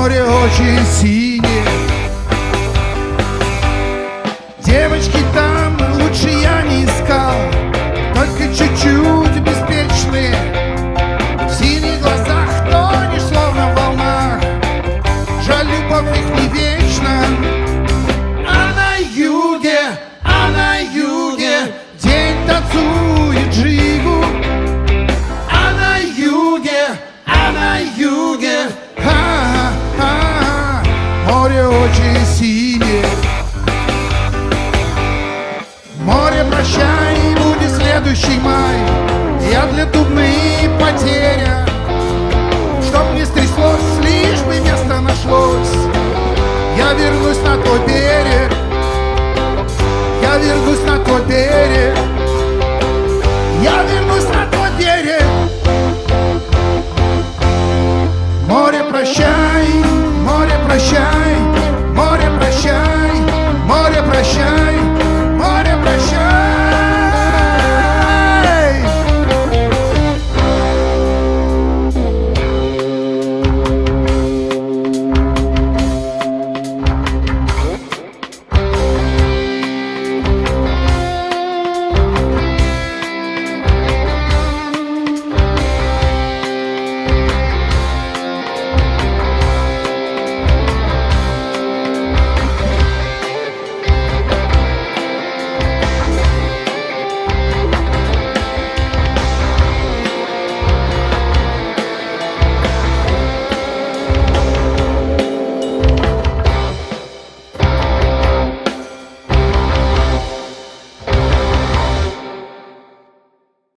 море очень синее. Девочки там лучше я не искал, только чуть-чуть беспечные. В синих глазах тонешь, словно в волнах. Жаль, любовь их не вечна. А на юге день танцует джигу. А на юге море очень синее. Море, прощай, будет следующий май. Я для Дубны потеря. Чтоб не стряслось, лишь бы место нашлось. Я вернусь на твой берег. Я вернусь на твой берег. Я вернусь.